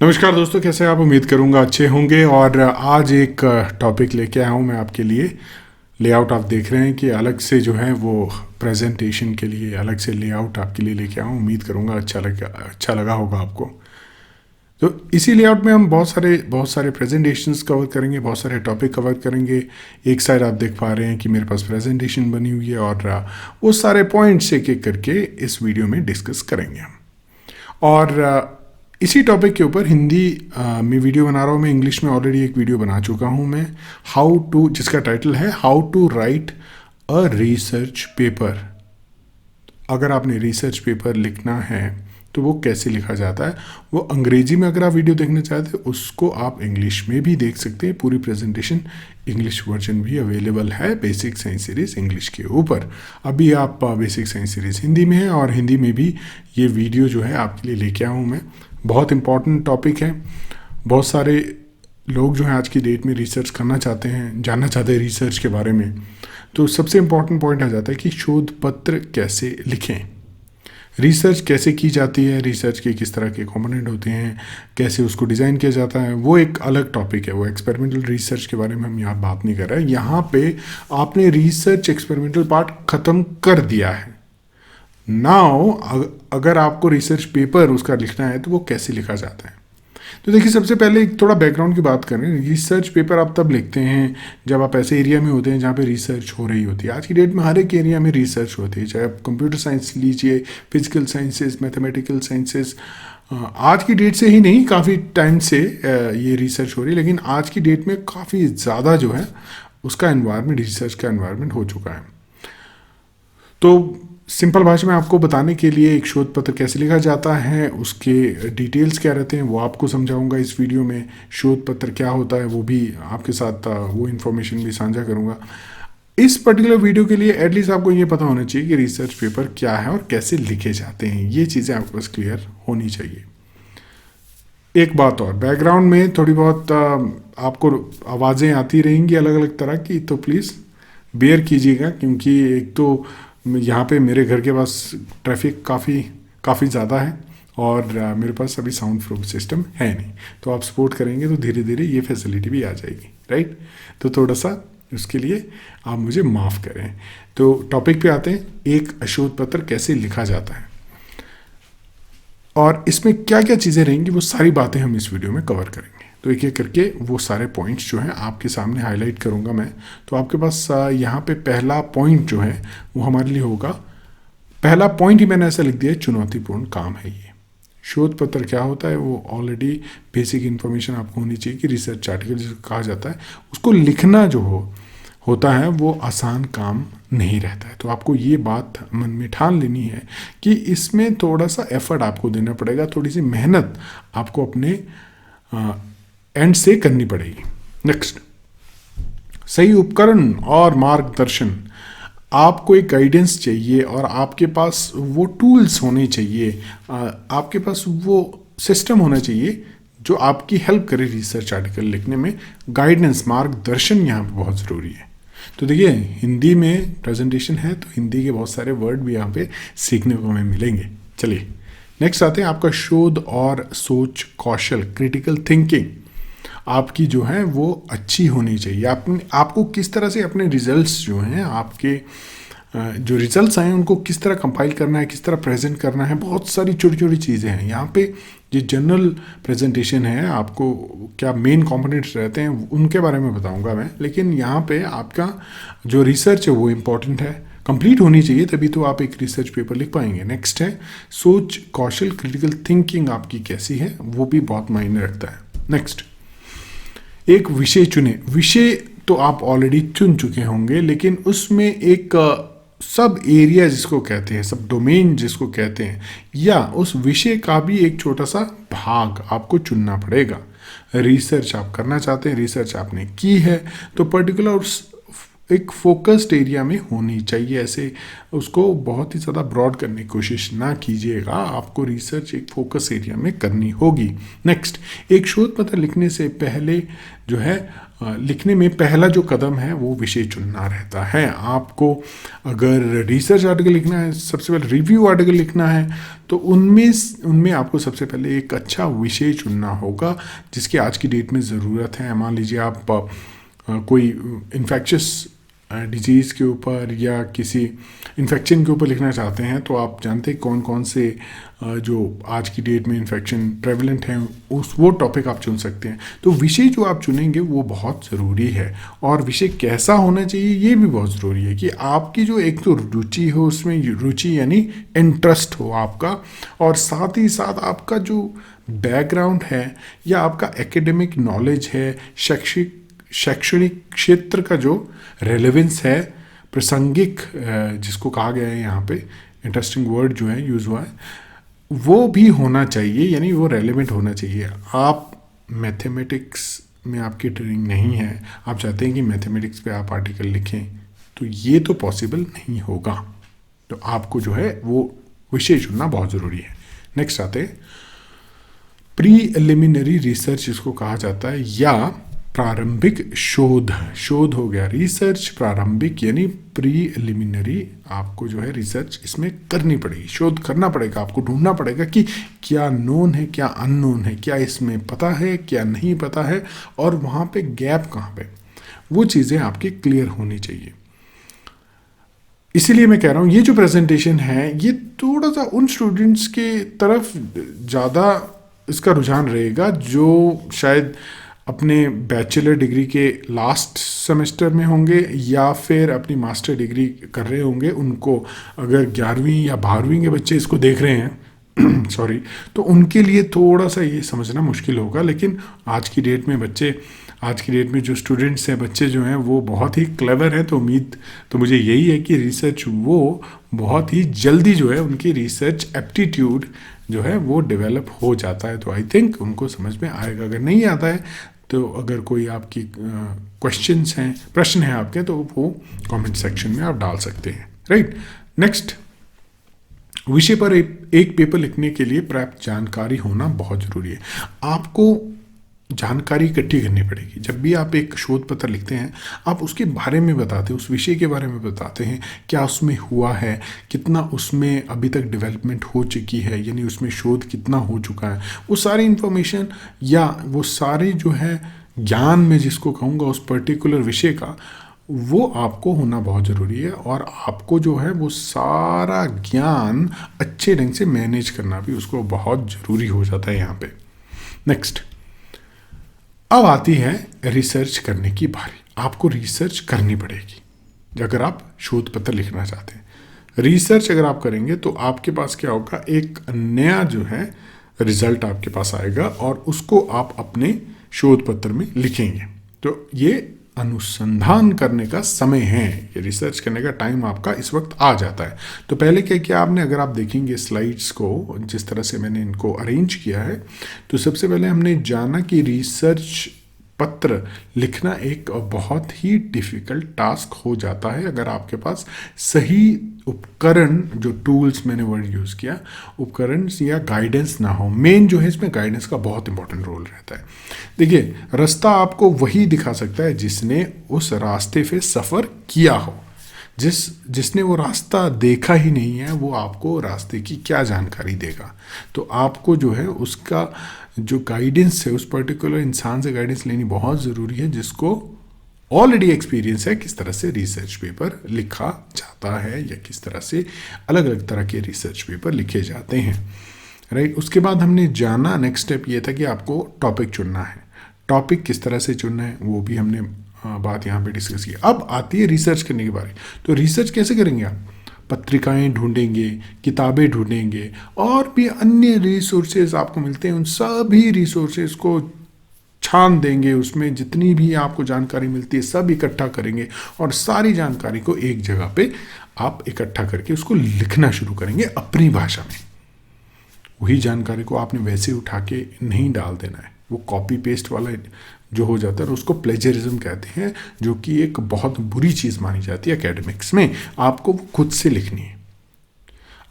नमस्कार दोस्तों, कैसे हैं आप? उम्मीद करूंगा अच्छे होंगे। और आज एक टॉपिक लेके आया हूं मैं आपके लिए। लेआउट आप देख रहे हैं कि अलग से जो है वो प्रेजेंटेशन के लिए अलग से लेआउट आपके लिए लेके आया हूं। उम्मीद करूंगा अच्छा लगा होगा आपको। तो इसी लेआउट में हम बहुत सारे प्रेजेंटेशंस कवर करेंगे, बहुत सारे टॉपिक कवर करेंगे। एक साइड आप देख पा रहे हैं कि मेरे पास प्रेजेंटेशन बनी हुई है और वो सारे पॉइंट्स एक एक करके इस वीडियो में डिस्कस करेंगे हम। और इसी टॉपिक के ऊपर हिंदी में वीडियो बना रहा हूँ मैं। इंग्लिश में ऑलरेडी एक वीडियो बना चुका हूँ मैं, जिसका टाइटल है how to write a research paper. अगर आपने रिसर्च पेपर लिखना है तो वो कैसे लिखा जाता है, वो अंग्रेजी में अगर आप वीडियो देखना चाहते हैं उसको आप इंग्लिश में भी देख सकते हैं। पूरी प्रेजेंटेशन इंग्लिश वर्जन भी अवेलेबल है बेसिक साइंस सीरीज इंग्लिश के ऊपर। अभी आप बेसिक साइंस सीरीज हिंदी में है और हिंदी में भी ये वीडियो जो है आपके लिए लेके आया हूँ मैं। बहुत इंपॉर्टेंट टॉपिक है। बहुत सारे लोग जो हैं आज की डेट में रिसर्च करना चाहते हैं, जानना चाहते हैं रिसर्च के बारे में। तो सबसे इम्पॉर्टेंट पॉइंट आ जाता है कि शोध पत्र कैसे लिखें, रिसर्च कैसे की जाती है, रिसर्च के किस तरह के कंपोनेंट होते हैं, कैसे उसको डिज़ाइन किया जाता है, वो एक अलग टॉपिक है। वो एक्सपेरिमेंटल रिसर्च के बारे में हम यहाँ बात नहीं कर रहे हैं। यहाँ पे आपने रिसर्च एक्सपेरिमेंटल पार्ट ख़त्म कर दिया है। नाउ अगर आपको रिसर्च पेपर उसका लिखना है तो वो कैसे लिखा जाता है। तो देखिए, सबसे पहले एक थोड़ा बैकग्राउंड की बात करें। रिसर्च पेपर आप तब लिखते हैं जब आप ऐसे एरिया में होते हैं जहाँ पे रिसर्च हो रही होती है। आज की डेट में हर एक एरिया में रिसर्च होती है, चाहे आप कंप्यूटर साइंस लीजिए, फिजिकल साइंसेस, मैथमेटिकल साइंसेस। आज की डेट से ही नहीं, काफ़ी टाइम से ये रिसर्च हो रही है, लेकिन आज की डेट में काफ़ी ज़्यादा जो है उसका एनवायरनमेंट, रिसर्च का एनवायरनमेंट हो चुका है। तो सिंपल भाषा में आपको बताने के लिए एक शोध पत्र कैसे लिखा जाता है, उसके डिटेल्स क्या रहते हैं, वो आपको समझाऊंगा इस वीडियो में। शोध पत्र क्या होता है वो भी आपके साथ वो इन्फॉर्मेशन भी साझा करूंगा। इस पर्टिकुलर वीडियो के लिए एटलीस्ट आपको ये पता होना चाहिए कि रिसर्च पेपर क्या है और कैसे लिखे जाते हैं। ये चीज़ें आपके पास क्लियर होनी चाहिए। एक बात और, बैकग्राउंड में थोड़ी बहुत आपको आवाज़ें आती रहेंगी अलग अलग तरह की, तो प्लीज़ बेयर कीजिएगा, क्योंकि एक तो यहाँ पे मेरे घर के पास ट्रैफिक काफ़ी ज़्यादा है और मेरे पास अभी साउंड प्रूफ सिस्टम है नहीं। तो आप सपोर्ट करेंगे तो धीरे धीरे ये फैसिलिटी भी आ जाएगी, राइट। तो थोड़ा सा उसके लिए आप मुझे माफ़ करें। तो टॉपिक पे आते हैं, एक शोध पत्र कैसे लिखा जाता है और इसमें क्या क्या चीज़ें रहेंगी, वो सारी बातें हम इस वीडियो में कवर करेंगे। तो एक एक करके वो सारे पॉइंट्स जो हैं आपके सामने हाईलाइट करूंगा मैं। तो आपके पास यहाँ पे पहला पॉइंट जो है वो हमारे लिए होगा, पहला पॉइंट ही मैंने ऐसा लिख दिया है, चुनौतीपूर्ण काम है ये। शोध पत्र क्या होता है वो ऑलरेडी बेसिक इन्फॉर्मेशन आपको होनी चाहिए कि रिसर्च आर्टिकल जिसको कहा जाता है उसको लिखना जो होता है वो आसान काम नहीं रहता है। तो आपको ये बात मन में ठान लेनी है कि इसमें थोड़ा सा एफर्ट आपको देना पड़ेगा, थोड़ी सी मेहनत आपको अपने एंड से करनी पड़ेगी। नेक्स्ट, सही उपकरण और मार्गदर्शन। आपको एक गाइडेंस चाहिए और आपके पास वो टूल्स होने चाहिए, आपके पास वो सिस्टम होना चाहिए जो आपकी हेल्प करे रिसर्च आर्टिकल लिखने में। गाइडेंस, मार्गदर्शन यहाँ पे बहुत ज़रूरी है। तो देखिए, हिंदी में प्रेजेंटेशन है तो हिंदी के बहुत सारे वर्ड भी यहाँ पे सीखने को हमें मिलेंगे। चलिए नेक्स्ट आते हैं, आपका शोध और सोच कौशल, क्रिटिकल थिंकिंग आपकी जो है वो अच्छी होनी चाहिए। आपको किस तरह से अपने रिजल्ट्स जो हैं, आपके जो रिजल्ट्स आए उनको किस तरह कंपाइल करना है, किस तरह प्रेजेंट करना है, बहुत सारी छोटी छोटी चीज़ें हैं यहाँ पे। ये जनरल प्रेजेंटेशन है, आपको क्या मेन कंपोनेंट्स रहते हैं उनके बारे में बताऊंगा मैं, लेकिन यहाँ पे आपका जो रिसर्च है वो इम्पॉर्टेंट है, कंप्लीट होनी चाहिए, तभी तो आप एक रिसर्च पेपर लिख पाएंगे। नेक्स्ट है सोच कौशल, क्रिटिकल थिंकिंग आपकी कैसी है वो भी बहुत मायने रखता है। नेक्स्ट, एक विषय चुने। विषय तो आप ऑलरेडी चुन चुके होंगे, लेकिन उसमें एक सब एरिया जिसको कहते हैं, सब डोमेन जिसको कहते हैं, या उस विषय का भी एक छोटा सा भाग आपको चुनना पड़ेगा। रिसर्च आप करना चाहते हैं, रिसर्च आपने की है तो पर्टिकुलर एक फोकस्ड एरिया में होनी चाहिए। ऐसे उसको बहुत ही ज़्यादा ब्रॉड करने की कोशिश ना कीजिएगा, आपको रिसर्च एक फोकस एरिया में करनी होगी। नेक्स्ट, एक शोध पत्र लिखने से पहले जो है लिखने में पहला जो कदम है वो विषय चुनना रहता है। आपको अगर रिसर्च आर्टिकल लिखना है, सबसे पहले रिव्यू आर्टिकल लिखना है, तो उनमें आपको सबसे पहले एक अच्छा विषय चुनना होगा जिसकी आज की डेट में ज़रूरत है। मान लीजिए आप कोई इन्फेक्शियस डिजीज़ के ऊपर या किसी इन्फेक्शन के ऊपर लिखना चाहते हैं, तो आप जानते हैं कौन कौन से जो आज की डेट में इन्फेक्शन प्रेवलेंट हैं, वो टॉपिक आप चुन सकते हैं। तो विषय जो आप चुनेंगे वो बहुत ज़रूरी है, और विषय कैसा होना चाहिए ये भी बहुत ज़रूरी है कि आपकी जो एक तो रुचि हो, उसमें रुचि यानी इंटरेस्ट हो आपका, और साथ ही साथ आपका जो बैकग्राउंड है या आपका एकेडमिक नॉलेज है, शैक्षणिक क्षेत्र का जो रेलेवेंस है, प्रासंगिक जिसको कहा गया है यहाँ पे, इंटरेस्टिंग वर्ड जो है यूज़ हुआ है, वो भी होना चाहिए, यानी वो रेलेवेंट होना चाहिए। आप मैथमेटिक्स में आपकी ट्रेनिंग नहीं है, आप चाहते हैं कि मैथमेटिक्स पे आप आर्टिकल लिखें, तो ये तो पॉसिबल नहीं होगा। तो आपको जो है वो विषय चुनना बहुत ज़रूरी है। नेक्स्ट आते हैं प्रीलिमिनरी रिसर्च, इसको कहा जाता है, या प्रारंभिक शोध। शोध हो गया रिसर्च, प्रारंभिक यानी प्रीलिमिनरी, आपको जो है रिसर्च इसमें करनी पड़ेगी, शोध करना पड़ेगा, आपको ढूंढना पड़ेगा कि क्या नोन है, क्या अननोन है, क्या इसमें पता है, क्या नहीं पता है, और वहाँ पे गैप कहाँ पे, वो चीज़ें आपकी क्लियर होनी चाहिए। इसीलिए मैं कह रहा हूँ ये जो प्रेजेंटेशन है ये थोड़ा सा उन स्टूडेंट्स के तरफ ज़्यादा इसका रुझान रहेगा जो शायद अपने बैचलर डिग्री के लास्ट सेमेस्टर में होंगे या फिर अपनी मास्टर डिग्री कर रहे होंगे। उनको अगर 11वीं या 12वीं के बच्चे इसको देख रहे हैं सॉरी, तो उनके लिए थोड़ा सा ये समझना मुश्किल होगा। लेकिन आज की डेट में जो स्टूडेंट्स हैं, बच्चे जो हैं, वो बहुत ही क्लेवर हैं। तो उम्मीद तो मुझे यही है कि रिसर्च वो बहुत ही जल्दी जो है उनकी रिसर्च एप्टीट्यूड जो है वो डेवलप हो जाता है। तो आई थिंक उनको समझ में आएगा। अगर नहीं आता है तो अगर कोई आपकी प्रश्न है आपके, तो वो कमेंट सेक्शन में आप डाल सकते हैं, राइट। नेक्स्ट, विषय पर एक पेपर लिखने के लिए पर्याप्त जानकारी होना बहुत ज़रूरी है। आपको जानकारी इकट्ठी करनी पड़ेगी। जब भी आप एक शोध पत्र लिखते हैं, आप उसके बारे में बताते हैं, उस विषय के बारे में बताते हैं, क्या उसमें हुआ है, कितना उसमें अभी तक डेवलपमेंट हो चुकी है, यानी उसमें शोध कितना हो चुका है, वो सारी इन्फॉर्मेशन या वो सारे जो है ज्ञान में जिसको कहूँगा उस पर्टिकुलर विषय का, वो आपको होना बहुत ज़रूरी है। और आपको जो है वो सारा ज्ञान अच्छे ढंग से मैनेज करना भी उसको बहुत ज़रूरी हो जाता है यहाँ पे। नेक्स्ट, अब आती है रिसर्च करने की बारी। आपको रिसर्च करनी पड़ेगी अगर आप शोध पत्र लिखना चाहते हैं। रिसर्च अगर आप करेंगे तो आपके पास क्या होगा, एक नया जो है रिजल्ट आपके पास आएगा और उसको आप अपने शोध पत्र में लिखेंगे। तो ये अनुसंधान करने का समय है, ये रिसर्च करने का टाइम आपका इस वक्त आ जाता है। तो पहले क्या किया आपने, अगर आप देखेंगे स्लाइड्स को जिस तरह से मैंने इनको अरेंज किया है, तो सबसे पहले हमने जाना कि रिसर्च पत्र लिखना एक बहुत ही डिफ़िकल्ट टास्क हो जाता है अगर आपके पास सही उपकरण, जो टूल्स मैंने वर्ड यूज़ किया, उपकरण या गाइडेंस ना हो। मेन जो है इसमें गाइडेंस का बहुत इंपॉर्टेंट रोल रहता है। देखिए, रास्ता आपको वही दिखा सकता है जिसने उस रास्ते पे सफ़र किया हो। जिसने वो रास्ता देखा ही नहीं है, वो आपको रास्ते की क्या जानकारी देगा। तो आपको जो है उसका जो गाइडेंस है, उस पर्टिकुलर इंसान से गाइडेंस लेनी बहुत ज़रूरी है जिसको ऑलरेडी एक्सपीरियंस है किस तरह से रिसर्च पेपर लिखा जाता है या किस तरह से अलग अलग तरह के रिसर्च पेपर लिखे जाते हैं, राइट। उसके बाद हमने जाना, नेक्स्ट स्टेप ये था कि आपको टॉपिक चुनना है। टॉपिक किस तरह से चुनना है वो भी हमने बात यहाँ पे डिस्कस की। अब आती है रिसर्च करने की बारी। तो रिसर्च कैसे करेंगे आप, पत्रिकाएं ढूंढेंगे, किताबें ढूंढेंगे, और भी अन्य रिसोर्सेज आपको मिलते हैं, उन सभी रिसोर्सेज को छान देंगे, उसमें जितनी भी आपको जानकारी मिलती है सब इकट्ठा करेंगे और सारी जानकारी को एक जगह पे आप इकट्ठा करके उसको लिखना शुरू करेंगे अपनी भाषा में। वही जानकारी को आपने वैसे उठा के नहीं डाल देना है, वो कॉपी पेस्ट वाला जो हो जाता है उसको प्लेजरिज्म कहते हैं, जो कि एक बहुत बुरी चीज़ मानी जाती है एकेडमिक्स में। आपको खुद से लिखनी है,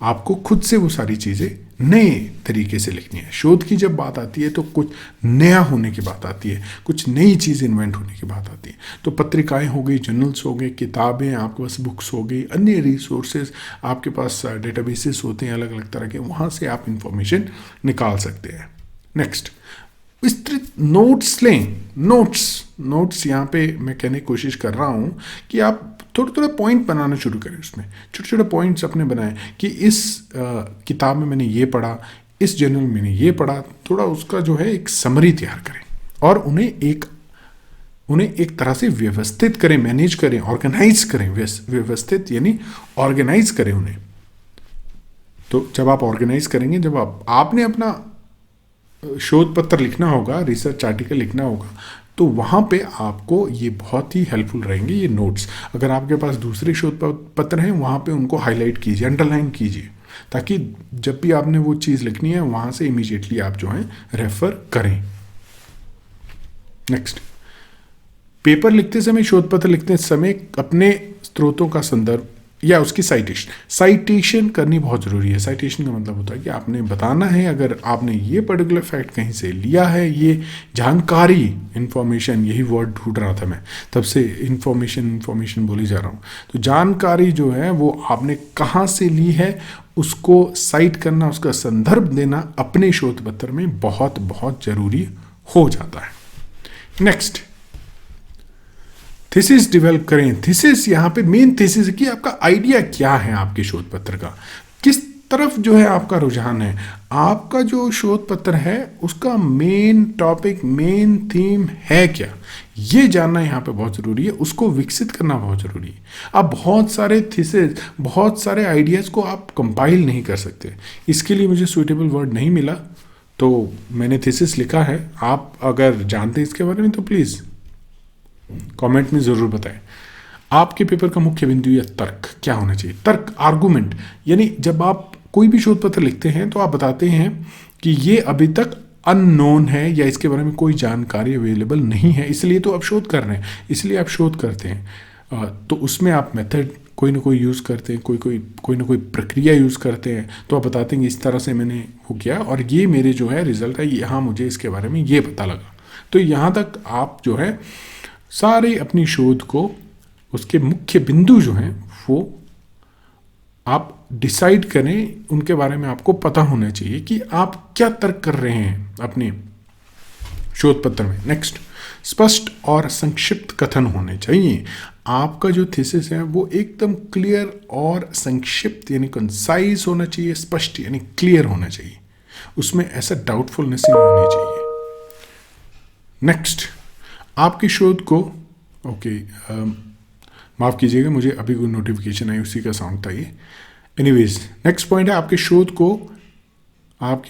आपको खुद से वो सारी चीज़ें नए तरीके से लिखनी है। शोध की जब बात आती है तो कुछ नया होने की बात आती है, कुछ नई चीज़ इन्वेंट होने की बात आती है। तो पत्रिकाएं हो गई, जर्नल्स हो गए, किताबें, आपके पास बुक्स हो गई, अन्य रिसोर्सेज, आपके पास डेटाबेसेस होते हैं अलग अलग तरह के, वहाँ से आप इंफॉर्मेशन निकाल सकते हैं। नेक्स्ट, विस्तृत नोट्स लें। नोट्स यहाँ पे मैं कहने की कोशिश कर रहा हूँ कि आप थोड़ा थोड़ा पॉइंट बनाना शुरू करें, उसमें छोटे छोटे पॉइंट्स अपने बनाएं कि इस किताब में मैंने ये पढ़ा, इस जर्नल में मैंने ये पढ़ा। थोड़ा उसका जो है एक समरी तैयार करें और उन्हें एक तरह से व्यवस्थित करें, मैनेज करें, ऑर्गेनाइज करें। व्यवस्थित यानी ऑर्गेनाइज करें उन्हें। तो जब आप ऑर्गेनाइज करेंगे, जब आपने अपना शोध पत्र लिखना होगा, रिसर्च आर्टिकल लिखना होगा, तो वहाँ पे आपको ये बहुत ही हेल्पफुल रहेंगे ये नोट्स। अगर आपके पास दूसरे शोध पत्र हैं, वहाँ पे उनको हाईलाइट कीजिए, अंडरलाइन कीजिए, ताकि जब भी आपने वो चीज़ लिखनी है वहाँ से इमीडिएटली आप जो है रेफर करें। नेक्स्ट, पेपर लिखते समय, शोध पत्र लिखते समय अपने स्रोतों का संदर्भ या उसकी साइटेशन करनी बहुत ज़रूरी है। साइटेशन का मतलब होता है कि आपने बताना है, अगर आपने ये पर्टिकुलर फैक्ट कहीं से लिया है, ये जानकारी, इंफॉर्मेशन, यही वर्ड ढूंढ रहा था मैं, तब से इंफॉर्मेशन बोली जा रहा हूँ। तो जानकारी जो है वो आपने कहाँ से ली है, उसको साइट करना, उसका संदर्भ देना अपने शोध पत्र में बहुत बहुत ज़रूरी हो जाता है। नेक्स्ट, थीसिस डेवलप करें। थीसिस यहाँ पे मेन थीसिस है कि आपका आइडिया क्या है, आपके शोध पत्र का किस तरफ जो है आपका रुझान है। आपका जो शोध पत्र है उसका मेन टॉपिक, मेन थीम है क्या, ये जानना यहाँ पे बहुत ज़रूरी है। उसको विकसित करना बहुत ज़रूरी है। आप बहुत सारे थीसिस, बहुत सारे आइडियाज़ को आप कंपाइल नहीं कर सकते। इसके लिए मुझे सूटेबल वर्ड नहीं मिला, तो मैंने थीसिस लिखा है। आप अगर जानते हैं इसके बारे में तो प्लीज़ कमेंट में ज़रूर बताएं। आपके पेपर का मुख्य बिंदु या तर्क क्या होना चाहिए। तर्क, आर्गुमेंट, यानी जब आप कोई भी शोध पत्र लिखते हैं तो आप बताते हैं कि ये अभी तक अननोन है या इसके बारे में कोई जानकारी अवेलेबल नहीं है, इसलिए तो आप शोध कर रहे हैं, इसलिए आप शोध करते हैं। तो उसमें आप मेथड कोई ना कोई यूज़ करते हैं, कोई ना कोई प्रक्रिया यूज़ करते हैं। तो आप बताते हैं कि इस तरह से मैंने वो किया और ये मेरे जो है रिजल्ट है, यहाँ मुझे इसके बारे में ये पता लगा। तो यहाँ तक आप जो है सारे अपनी शोध को, उसके मुख्य बिंदु जो हैं वो आप डिसाइड करें, उनके बारे में आपको पता होना चाहिए कि आप क्या तर्क कर रहे हैं अपने शोध पत्र में। नेक्स्ट, स्पष्ट और संक्षिप्त कथन होने चाहिए। आपका जो थीसिस है वो एकदम क्लियर और संक्षिप्त यानी कंसाइज होना चाहिए, स्पष्ट यानी क्लियर होना चाहिए, उसमें ऐसा डाउटफुलनेस नहीं होनी चाहिए। नेक्स्ट, आपके शोध को माफ़ कीजिएगा, मुझे अभी कोई नोटिफिकेशन आई, उसी का साउंड था ये। एनीवेज, नेक्स्ट पॉइंट है आपके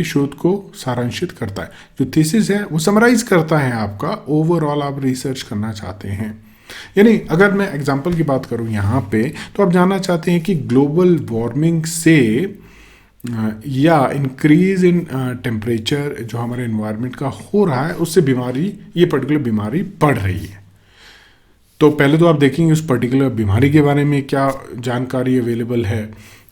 शोध को सारांशित करता है। जो थीसिस है वो समराइज करता है आपका ओवरऑल आप रिसर्च करना चाहते हैं। यानी अगर मैं एग्जांपल की बात करूं यहाँ पे, तो आप जानना चाहते हैं कि ग्लोबल वार्मिंग से या इंक्रीज इन टेम्परेचर जो हमारे एनवायरनमेंट का हो रहा है, उससे ये पर्टिकुलर बीमारी बढ़ रही है। तो पहले तो आप देखेंगे उस पर्टिकुलर बीमारी के बारे में क्या जानकारी अवेलेबल है,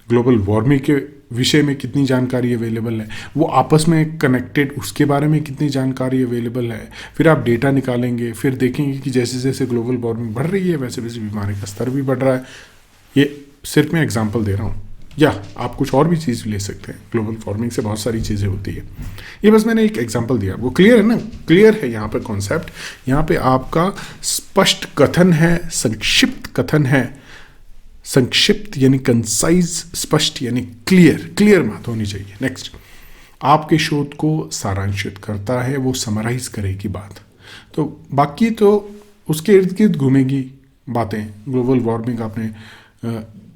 ग्लोबल वार्मिंग के विषय में कितनी जानकारी अवेलेबल है, वो आपस में कनेक्टेड उसके बारे में कितनी जानकारी अवेलेबल है। फिर आप डेटा निकालेंगे, फिर देखेंगे कि जैसे जैसे ग्लोबल वार्मिंग बढ़ रही है वैसे वैसे बीमारी का स्तर भी बढ़ रहा है। ये सिर्फ मैं एग्जांपल दे रहा हूँ, या आप कुछ और भी चीज़ ले सकते हैं। ग्लोबल वार्मिंग से बहुत सारी चीज़ें होती है, ये बस मैंने एक एग्जांपल दिया। वो क्लियर है ना, क्लियर है यहाँ पर कॉन्सेप्ट। यहाँ पे आपका स्पष्ट कथन है, संक्षिप्त कथन है। संक्षिप्त यानी कंसाइज, स्पष्ट यानी क्लियर बात होनी चाहिए। नेक्स्ट, आपके शोध को सारांशित करता है, वो समराइज करेगी बात। तो बाकी तो उसके इर्द गिर्द घूमेगी बातें। ग्लोबल वार्मिंग आपने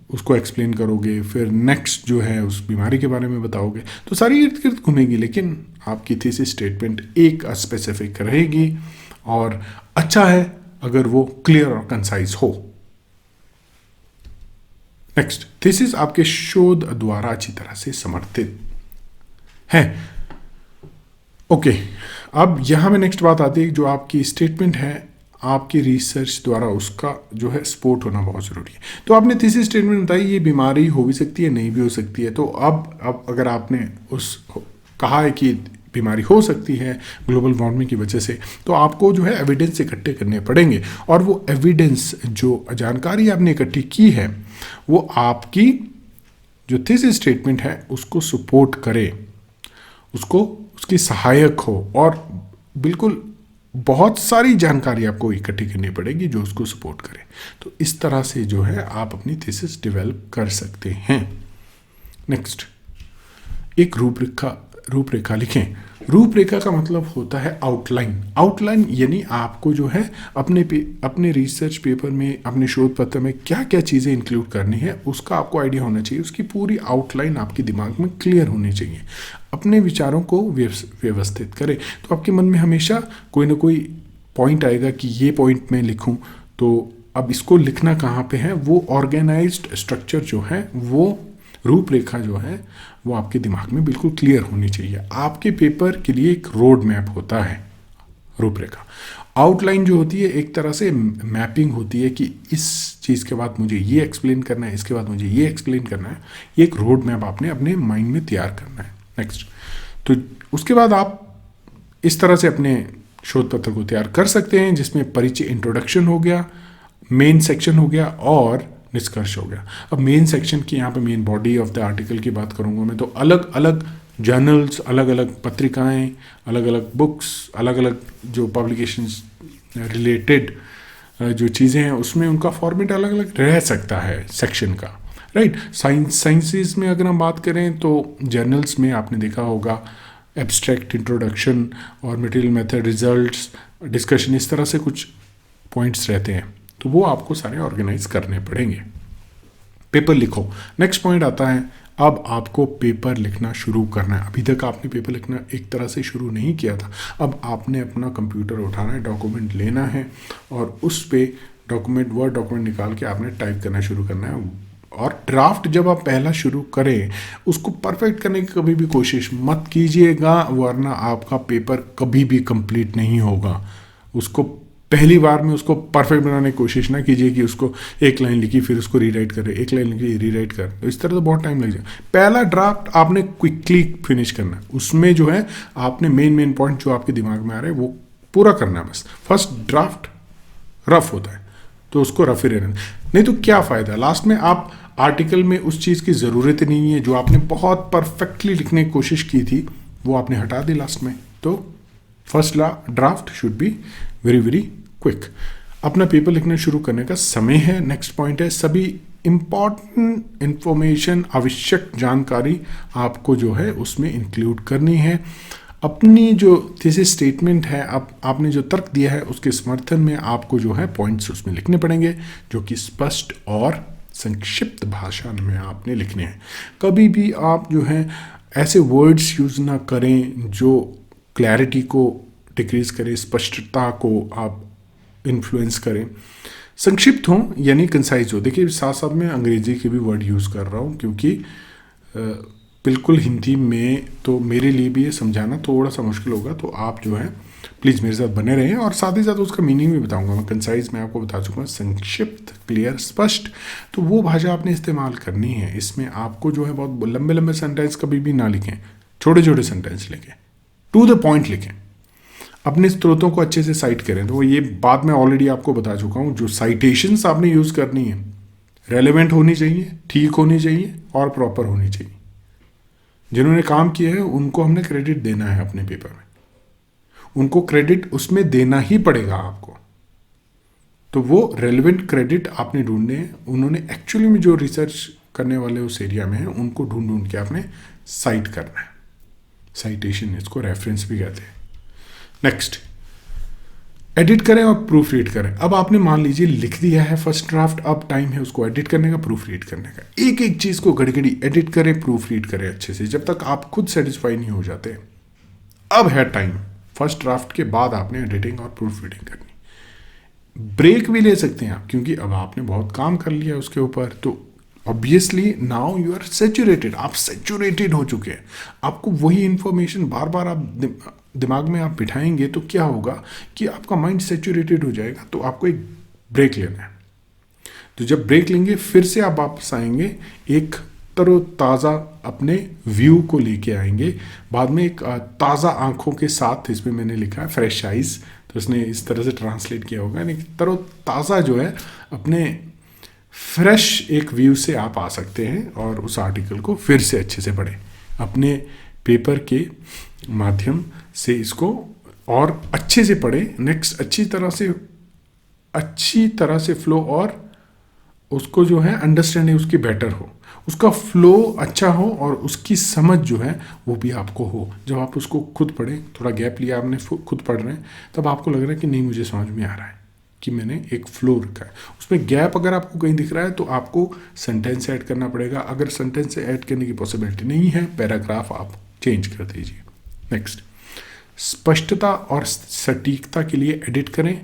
उसको एक्सप्लेन करोगे, फिर नेक्स्ट जो है उस बीमारी के बारे में बताओगे, तो सारी इर्द गिर्द घूमेगी, लेकिन आपकी थीसिस स्टेटमेंट एक स्पेसिफिक रहेगी। और अच्छा है अगर वो क्लियर और कंसाइज हो। नेक्स्ट, थीसिस आपके शोध द्वारा अच्छी तरह से समर्थित है। ओके, अब यहाँ में नेक्स्ट बात आती है, जो आपकी स्टेटमेंट है आपकी रिसर्च द्वारा उसका जो है सपोर्ट होना बहुत ज़रूरी है। तो आपने तीसरी स्टेटमेंट बताई ये बीमारी हो भी सकती है, नहीं भी हो सकती है। तो अब अगर आपने उस कहा है कि बीमारी हो सकती है ग्लोबल वार्मिंग की वजह से, तो आपको जो है एविडेंस इकट्ठे करने पड़ेंगे, और वो एविडेंस जो जानकारी आपने इकट्ठी की है वो आपकी जो थीसिस स्टेटमेंट है उसको सपोर्ट करे, उसको उसकी सहायक हो, और बिल्कुल बहुत सारी जानकारी आपको इकट्ठी करनी पड़ेगी जो उसको सपोर्ट करे। तो इस तरह से जो है आप अपनी थीसिस डेवलप कर सकते हैं। नेक्स्ट, एक रूपरेखा लिखें। रूपरेखा का मतलब होता है आउटलाइन। आउटलाइन यानी आपको जो है अपने रिसर्च पेपर में, अपने शोध पत्र में क्या क्या चीज़ें इंक्लूड करनी है उसका आपको आइडिया होना चाहिए। उसकी पूरी आउटलाइन आपके दिमाग में क्लियर होनी चाहिए। अपने विचारों को व्यवस्थित करें। तो आपके मन में हमेशा कोई ना कोई पॉइंट आएगा कि ये पॉइंट मैं लिखूं, तो अब इसको लिखना कहाँ पे है, वो ऑर्गेनाइज्ड स्ट्रक्चर जो है, वो रूपरेखा जो है वो आपके दिमाग में बिल्कुल क्लियर होनी चाहिए। आपके पेपर के लिए एक रोड मैप होता है रूपरेखा। आउटलाइन जो होती है एक तरह से मैपिंग होती है कि इस चीज़ के बाद मुझे ये एक्सप्लेन करना है, इसके बाद मुझे ये एक्सप्लेन करना है। ये एक रोड मैप आपने अपने माइंड में तैयार करना है। नेक्स्ट, तो उसके बाद आप इस तरह से अपने शोध पत्र को तैयार कर सकते हैं, जिसमें परिचय इंट्रोडक्शन हो गया, मेन सेक्शन हो गया और निष्कर्ष हो गया। अब मेन सेक्शन की यहाँ पे main body of the article की बात करूँगा मैं, तो अलग अलग जर्नल्स, अलग अलग पत्रिकाएं, अलग अलग बुक्स, अलग अलग जो पब्लिकेशंस रिलेटेड जो चीज़ें हैं उसमें उनका फॉर्मेट अलग अलग रह सकता है सेक्शन का, राइट। साइंसेस में अगर हम बात करें तो जर्नल्स में आपने देखा होगा एब्स्ट्रैक्ट, इंट्रोडक्शन और मटेरियल मेथड, रिजल्ट्स, डिस्कशन, इस तरह से कुछ पॉइंट्स रहते हैं। तो वो आपको सारे ऑर्गेनाइज करने पड़ेंगे। पेपर लिखो। नेक्स्ट पॉइंट आता है, अब आपको पेपर लिखना शुरू करना है। अभी तक आपने पेपर लिखना एक तरह से शुरू नहीं किया था। अब आपने अपना कंप्यूटर उठाना है, डॉक्यूमेंट लेना है और उस पे वर्ड डॉक्यूमेंट निकाल के आपने टाइप करना शुरू करना है। और ड्राफ्ट जब आप पहला शुरू करें उसको परफेक्ट करने की कभी भी कोशिश मत कीजिएगा, वरना आपका पेपर कभी भी कंप्लीट नहीं होगा। उसको पहली बार में उसको परफेक्ट बनाने की कोशिश ना कीजिए कि उसको एक लाइन लिखी फिर उसको रीराइट करें, एक लाइन लिखी रीराइट कर, तो इस तरह तो बहुत टाइम लग जाएगा। पहला ड्राफ्ट आपने क्विकली फिनिश करना है। उसमें जो है आपने मेन पॉइंट जो आपके दिमाग में आ रहे हैं वो पूरा करना है बस। फर्स्ट ड्राफ्ट रफ होता है तो उसको रफ ही रहना, नहीं तो क्या फ़ायदा। लास्ट में आप आर्टिकल में उस चीज़ की ज़रूरत नहीं है जो आपने बहुत परफेक्टली लिखने की कोशिश की थी, वो आपने हटा दी लास्ट में। तो first draft should be very very quick. अपना पेपर लिखना शुरू करने का समय है। नेक्स्ट पॉइंट है, सभी इंपॉर्टेंट इंफॉर्मेशन, आवश्यक जानकारी आपको जो है उसमें इंक्लूड करनी है। अपनी जो थीसिस स्टेटमेंट है, आपने जो तर्क दिया है उसके समर्थन में आपको जो है पॉइंट्स उसमें लिखने पड़ेंगे, जो कि स्पष्ट और संक्षिप्त भाषा में आपने लिखने हैं। कभी भी आप जो है ऐसे वर्ड्स यूज़ ना करें जो क्लैरिटी को डिक्रीज करें, स्पष्टता को आप इन्फ्लुएंस करें। संक्षिप्त हो यानी कंसाइज हो। देखिए साथ साथ में अंग्रेजी के भी वर्ड यूज़ कर रहा हूँ क्योंकि बिल्कुल हिंदी में तो मेरे लिए भी ये समझाना थोड़ा सा मुश्किल होगा, तो आप जो है प्लीज़ मेरे साथ बने रहें और साथ ही साथ उसका मीनिंग भी बताऊंगा मैं। कंसाइज में आपको बता चुका हूँ, संक्षिप्त, क्लियर, स्पष्ट, तो वो भाषा आपने इस्तेमाल करनी है। इसमें आपको जो है बहुत लंबे लंबे सेंटेंस कभी भी ना लिखें, छोटे छोटे सेंटेंस लिखें, टू द पॉइंट लिखें। अपने स्रोतों को अच्छे से साइट करें। तो ये बात मैं ऑलरेडी आपको बता चुका हूँ। जो साइटेशंस आपने यूज़ करनी है रेलेवेंट होनी चाहिए, ठीक होनी चाहिए और प्रॉपर होनी चाहिए। जिन्होंने काम किया है उनको हमने क्रेडिट देना है अपने पेपर में, उनको क्रेडिट उसमें देना ही पड़ेगा आपको। तो वो रेलेवेंट क्रेडिट आपने ढूंढने हैं। उन्होंने एक्चुअली में जो रिसर्च करने वाले उस एरिया में हैं उनको ढूंढ ढूंढ के आपने साइट करना है। साइटेशन, इसको रेफरेंस भी कहते हैं। नेक्स्ट, एडिट करें और प्रूफ रीड करें। अब आपने मान लीजिए लिख दिया है फर्स्ट ड्राफ्ट, अब टाइम है उसको एडिट करने का, प्रूफ रीड करने का। एक एक चीज़ को घड़ी घड़ी एडिट करें, प्रूफ रीड करें अच्छे से, जब तक आप खुद सेटिस्फाई नहीं हो जाते। अब है टाइम, फर्स्ट ड्राफ्ट के बाद आपने एडिटिंग और प्रूफ रीडिंग करनी। ब्रेक भी ले सकते हैं आप, क्योंकि अब आपने बहुत काम कर लिया उसके ऊपर, तो obviously now you are saturated, आप सेचुरेटेड हो चुके हैं। आपको वही इंफॉर्मेशन बार बार आप दिमाग में आप बिठाएंगे तो क्या होगा कि आपका माइंड सेचुरेटेड हो जाएगा, तो आपको एक ब्रेक लेना है। तो जब ब्रेक लेंगे फिर से आप वापस आएंगे, एक तरोताज़ा अपने व्यू को लेके आएंगे। बाद में एक ताज़ा आंखों के साथ, इसमें मैंने लिखा है फ्रेश आइज, तो इसने इस तरह से ट्रांसलेट किया होगा, यानी तरोताज़ा जो है अपने फ्रेश एक व्यू से आप आ सकते हैं और उस आर्टिकल को फिर से अच्छे से पढ़ें अपने पेपर के माध्यम से, इसको और अच्छे से पढ़ें। नेक्स्ट अच्छी तरह से फ्लो, और उसको जो है अंडरस्टैंडिंग उसकी बेटर हो, उसका फ्लो अच्छा हो और उसकी समझ जो है वो भी आपको हो। जब आप उसको खुद पढ़ें, थोड़ा गैप लिया आपने, खुद पढ़ रहे हैं, तब आपको लग रहा है कि नहीं मुझे समझ में आ रहा है कि मैंने एक फ्लो रखा है। उसमें गैप अगर आपको कहीं दिख रहा है तो आपको सेंटेंस ऐड करना पड़ेगा। अगर सेंटेंस ऐड करने की पॉसिबिलिटी नहीं है, पैराग्राफ आप चेंज कर दीजिए। नेक्स्ट, स्पष्टता और सटीकता के लिए एडिट करें।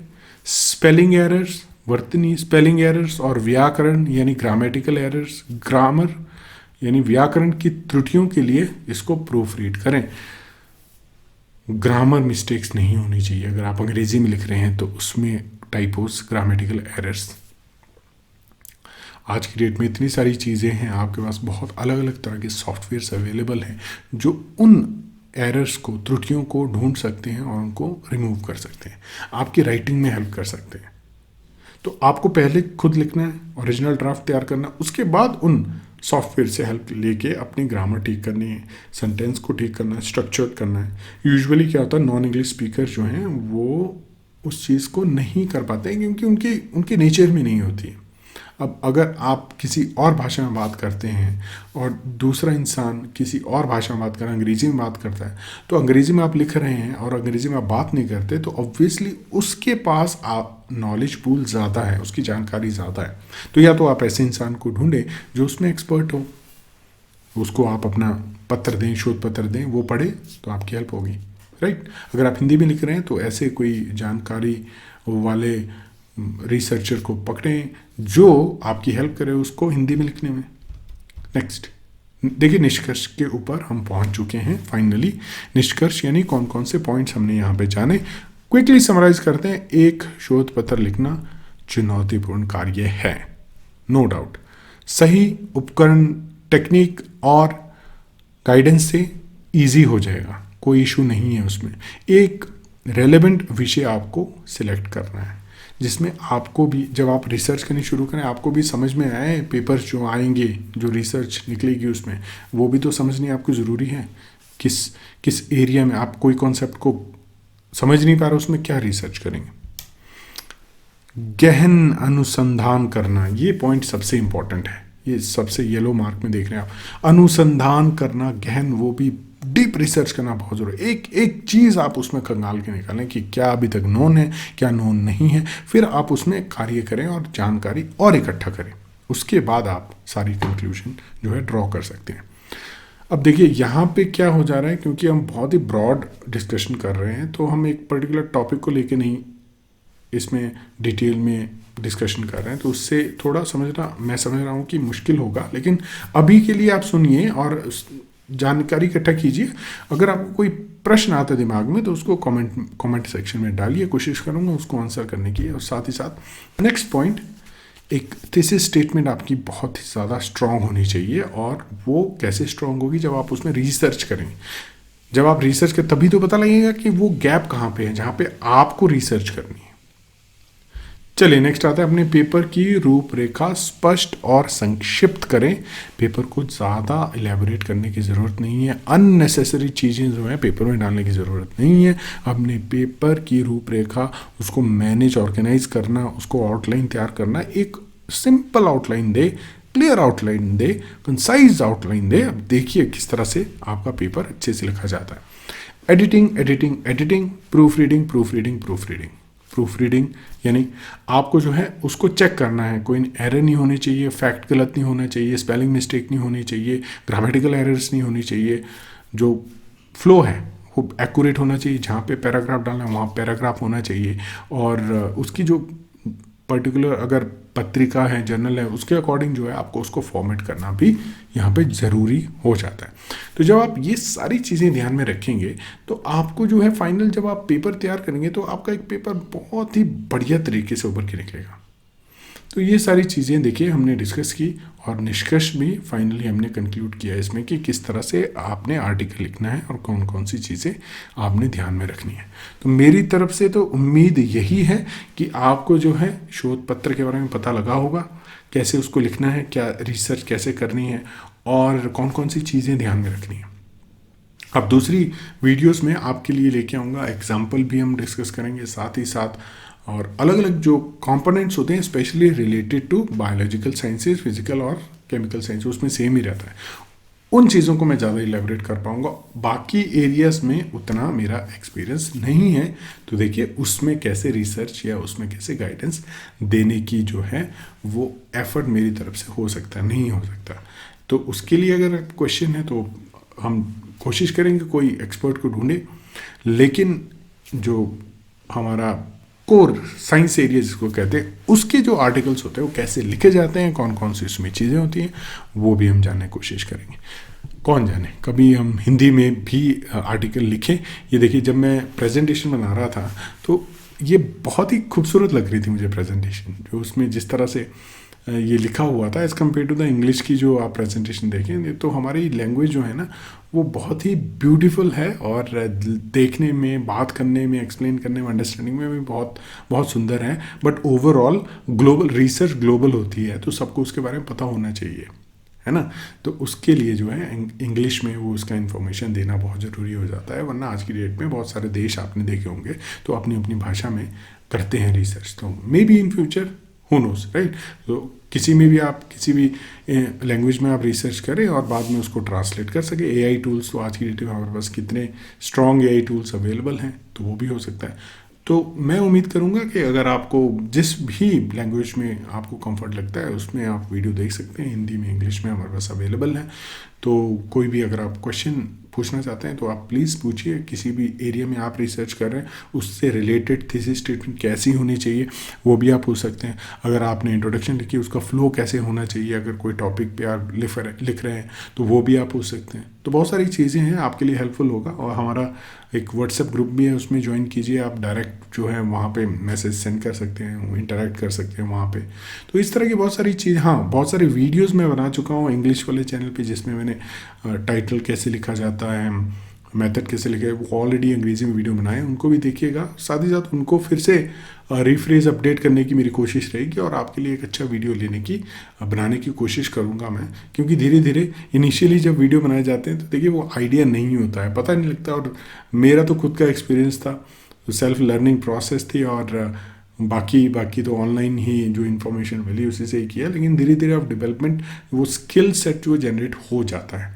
स्पेलिंग एरर्स, वर्तनी स्पेलिंग एरर्स और व्याकरण यानी ग्रामेटिकल एरर्स, ग्रामर यानी व्याकरण की त्रुटियों के लिए इसको प्रूफ रीड करें। ग्रामर मिस्टेक्स नहीं होनी चाहिए। अगर आप अंग्रेजी में लिख रहे हैं तो उसमें टाइपोस, ग्रामेटिकल एरर्स। आज की डेट में इतनी सारी चीज़ें हैं, आपके पास बहुत अलग अलग तरह के सॉफ्टवेयर्स अवेलेबल हैं जो उन एरर्स को, त्रुटियों को ढूंढ सकते हैं और उनको रिमूव कर सकते हैं, आपकी राइटिंग में हेल्प कर सकते हैं। तो आपको पहले खुद लिखना है, ओरिजिनल ड्राफ्ट तैयार करना, उसके बाद उन सॉफ्टवेयर से हेल्प लेके अपनी ग्रामर ठीक करनी है, सेंटेंस को ठीक करना है, स्ट्रक्चर करना है। यूजुअली क्या होता है, नॉन इंग्लिश स्पीकर जो हैं वो उस चीज़ को नहीं कर पाते हैं क्योंकि उनके नेचर में नहीं होती है। अब अगर आप किसी और भाषा में बात करते हैं और दूसरा इंसान किसी और भाषा में बात कर रहा है, अंग्रेजी में बात करता है, तो अंग्रेजी में आप लिख रहे हैं और अंग्रेजी में आप बात नहीं करते, तो ऑब्वियसली उसके पास आप नॉलेज पूल ज़्यादा है, उसकी जानकारी ज़्यादा है। तो या तो आप ऐसे इंसान को ढूंढें जो उसमें एक्सपर्ट हो, उसको आप अपना पत्र दें, शोध पत्र दें, वो पढ़े तो आपकी हेल्प होगी, राइट। अगर आप हिंदी में लिख रहे हैं तो ऐसे कोई जानकारी वाले रिसर्चर को पकड़ें जो आपकी हेल्प करे उसको हिंदी में लिखने में। नेक्स्ट, देखिए निष्कर्ष के ऊपर हम पहुंच चुके हैं फाइनली। निष्कर्ष यानी कौन कौन से पॉइंट्स हमने यहाँ पे जाने, क्विकली समराइज करते हैं। एक शोध पत्र लिखना चुनौतीपूर्ण कार्य है, नो डाउट। सही उपकरण, टेक्निक और गाइडेंस से इजी हो जाएगा, कोई इशू नहीं है उसमें। एक रेलेवेंट विषय आपको सिलेक्ट करना है जिसमें आपको भी, जब आप रिसर्च करनी शुरू करें, आपको भी समझ में आए पेपर्स जो आएंगे, जो रिसर्च निकलेगी उसमें, वो भी तो समझनी आपको ज़रूरी है। किस एरिया में आप कोई कॉन्सेप्ट को समझ नहीं पा रहे, उसमें क्या रिसर्च करेंगे। गहन अनुसंधान करना, ये पॉइंट सबसे इंपॉर्टेंट है, ये सबसे येलो मार्क में देख रहे हैं आप। अनुसंधान करना गहन, वो भी डीप रिसर्च करना बहुत जरूरी है। एक एक चीज़ आप उसमें खंगाल के निकालें कि क्या अभी तक नोन है, क्या नोन नहीं है, फिर आप उसमें कार्य करें और जानकारी और इकट्ठा करें। उसके बाद आप सारी कंक्लूजन जो है ड्रॉ कर सकते हैं। अब देखिए यहाँ पे क्या हो जा रहा है, क्योंकि हम बहुत ही ब्रॉड डिस्कशन कर रहे हैं, तो हम एक पर्टिकुलर टॉपिक को लेके नहीं इसमें डिटेल में डिस्कशन कर रहे हैं, तो उससे थोड़ा समझना, मैं समझ रहा हूँ कि मुश्किल होगा, लेकिन अभी के लिए आप सुनिए और जानकारी इकट्ठा कीजिए। अगर आपको कोई प्रश्न आता है दिमाग में तो उसको कमेंट सेक्शन में डालिए, कोशिश करूँगा उसको आंसर करने की। और साथ ही साथ नेक्स्ट पॉइंट, एक थीसिस स्टेटमेंट आपकी बहुत ही ज़्यादा स्ट्रांग होनी चाहिए, और वो कैसे स्ट्रांग होगी, जब आप उसमें रिसर्च करेंगे। जब आप रिसर्च करें तभी तो पता लगेगा कि वो गैप कहाँ पे है जहाँ पे आपको रिसर्च करनी है। चलिए नेक्स्ट आता है, अपने पेपर की रूपरेखा स्पष्ट और संक्षिप्त करें। पेपर को ज़्यादा इलेबोरेट करने की ज़रूरत नहीं है, अननेसेसरी चीज़ें जो है पेपर में डालने की ज़रूरत नहीं है। अपने पेपर की रूपरेखा, उसको मैनेज, ऑर्गेनाइज करना, उसको आउटलाइन तैयार करना, एक सिंपल आउटलाइन दे, क्लियर आउटलाइन दे, कंसाइज आउटलाइन दे। अब देखिए किस तरह से आपका पेपर अच्छे से लिखा जाता है। Editing editing editing, proof reading proof reading proof reading. Proof reading यानी आपको जो है उसको चेक करना है, कोई एरर नहीं होनी चाहिए, फैक्ट गलत नहीं होना चाहिए, स्पेलिंग मिस्टेक नहीं होनी चाहिए, ग्रामेटिकल एरर्स नहीं होनी चाहिए, जो फ्लो है वो एक्यूरेट होना चाहिए, जहाँ पे पैराग्राफ डालना है वहाँ पैराग्राफ होना चाहिए, और उसकी जो पर्टिकुलर अगर पत्रिका है, जर्नल है, उसके अकॉर्डिंग जो है आपको उसको फॉर्मेट करना भी यहाँ पे ज़रूरी हो जाता है। तो जब आप ये सारी चीज़ें ध्यान में रखेंगे तो आपको जो है फाइनल जब आप पेपर तैयार करेंगे तो आपका एक पेपर बहुत ही बढ़िया तरीके से उभर के निकलेगा। तो ये सारी चीज़ें देखिए हमने डिस्कस की और निष्कर्ष भी फाइनली हमने कंक्लूड किया इसमें कि किस तरह से आपने आर्टिकल लिखना है और कौन कौन सी चीज़ें आपने ध्यान में रखनी है। तो मेरी तरफ से तो उम्मीद यही है कि आपको जो है शोध पत्र के बारे में पता लगा होगा, कैसे उसको लिखना है, क्या रिसर्च कैसे करनी है और कौन कौन सी चीज़ें ध्यान में रखनी है। अब दूसरी वीडियोस में आपके लिए लेके आऊँगा, एग्जाम्पल भी हम डिस्कस करेंगे साथ ही साथ, और अलग अलग जो कंपोनेंट्स होते हैं specially related to biological sciences, physical और केमिकल साइंस, उसमें सेम ही रहता है, उन चीज़ों को मैं ज़्यादा इलेबोरेट कर पाऊँगा। बाकी एरियाज़ में उतना मेरा एक्सपीरियंस नहीं है, तो देखिए उसमें कैसे रिसर्च या उसमें कैसे गाइडेंस देने की जो है वो एफर्ट मेरी तरफ से हो सकता है, नहीं हो सकता। तो उसके लिए अगर क्वेश्चन है तो हम कोशिश करेंगे कोई एक्सपर्ट को ढूंढे, लेकिन जो हमारा कोर साइंस एरिया जिसको कहते हैं उसके जो आर्टिकल्स होते हैं वो कैसे लिखे जाते हैं, कौन कौन सी उसमें चीज़ें होती हैं, वो भी हम जानने की कोशिश करेंगे। कौन जाने कभी हम हिंदी में भी आर्टिकल लिखें। ये देखिए जब मैं प्रेजेंटेशन बना रहा था तो ये बहुत ही खूबसूरत लग रही थी मुझे प्रेजेंटेशन, जो उसमें जिस तरह से ये लिखा हुआ था as compare to the English की जो आप प्रेजेंटेशन देखें तो हमारी लैंग्वेज जो है ना वो बहुत ही ब्यूटीफुल है और देखने में, बात करने में, एक्सप्लेन करने में, अंडरस्टैंडिंग में भी बहुत बहुत सुंदर है। But overall global research global होती है तो सबको उसके बारे में पता होना चाहिए, है ना। तो उसके लिए जो है इंग्लिश में वो उसका इन्फॉर्मेशन देना बहुत ज़रूरी हो जाता है, वरना आज की डेट में बहुत सारे देश आपने देखे होंगे तो अपनी अपनी भाषा में करते हैं रिसर्च। तो may be in future who knows, right. तो किसी में भी आप किसी भी लैंग्वेज में आप रिसर्च करें और बाद में उसको ट्रांसलेट कर सके। एआई टूल्स तो आज की डेट में हमारे पास कितने स्ट्रॉन्ग एआई टूल्स अवेलेबल हैं, तो वो भी हो सकता है। तो मैं उम्मीद करूंगा कि अगर आपको जिस भी लैंग्वेज में आपको कंफर्ट लगता है उसमें आप वीडियो देख सकते हैं, हिंदी में, इंग्लिश में हमारे पास अवेलेबल है। तो कोई भी अगर आप क्वेश्चन पूछना चाहते हैं तो आप प्लीज़ पूछिए। किसी भी एरिया में आप रिसर्च कर रहे हैं उससे रिलेटेड थीसिस स्टेटमेंट कैसी होनी चाहिए वो भी आप पूछ सकते हैं। अगर आपने इंट्रोडक्शन लिखी उसका फ्लो कैसे होना चाहिए, अगर कोई टॉपिक पे आप लिख रहे हैं तो वो भी आप पूछ सकते हैं। तो बहुत सारी चीज़ें हैं, आपके लिए हेल्पफुल होगा। और हमारा एक व्हाट्सएप ग्रुप भी है, उसमें ज्वाइन कीजिए। आप डायरेक्ट जो है वहाँ पे मैसेज सेंड कर सकते हैं, इंटरेक्ट कर सकते हैं वहाँ पे। तो इस तरह की बहुत सारी चीज़, हाँ बहुत सारे वीडियोस मैं बना चुका हूँ इंग्लिश वाले चैनल पे, जिसमें मैंने टाइटल कैसे लिखा जाता है, मेथड कैसे लिखा है, वो ऑलरेडी अंग्रेजी में वीडियो बनाए, उनको भी देखिएगा। साथ ही साथ उनको फिर से रिफ्रेश अपडेट करने की मेरी कोशिश रहेगी और आपके लिए एक अच्छा वीडियो बनाने की कोशिश करूँगा मैं। क्योंकि धीरे धीरे इनिशियली जब वीडियो बनाए जाते हैं तो देखिए वो आइडिया नहीं होता है, पता नहीं लगता। और मेरा तो खुद का एक्सपीरियंस था, सेल्फ लर्निंग प्रोसेस थी, और बाकी तो ऑनलाइन ही जो इन्फॉर्मेशन मिली उसी से ही किया। लेकिन धीरे धीरे अब डेवलपमेंट, वो स्किल सेट जो जनरेट हो जाता है,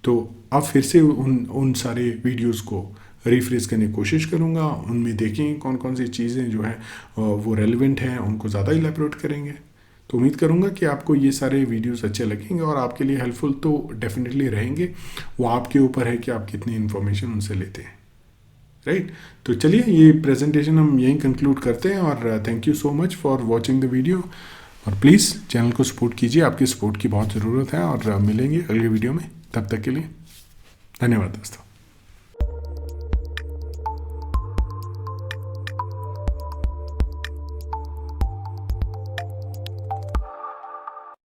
तो अब फिर से उन सारे वीडियोस को रिफ्रेश करने की कोशिश करूँगा। उनमें देखेंगे कौन कौन सी चीज़ें जो हैं वो रेलिवेंट हैं, उनको ज़्यादा इलेबोरेट करेंगे। तो उम्मीद करूँगा कि आपको ये सारे वीडियोस अच्छे लगेंगे और आपके लिए हेल्पफुल तो डेफिनेटली रहेंगे। वो आपके ऊपर है कि आप कितनी इन्फॉर्मेशन उनसे लेते हैं, राइट। तो चलिए ये प्रेजेंटेशन हम यहीं कंक्लूड करते हैं और thank you so much for watching the video. और प्लीज़ चैनल को सपोर्ट कीजिए, आपकी सपोर्ट की बहुत ज़रूरत है। और मिलेंगे अगले वीडियो में, तब तक के लिए धन्यवाद दोस्तों।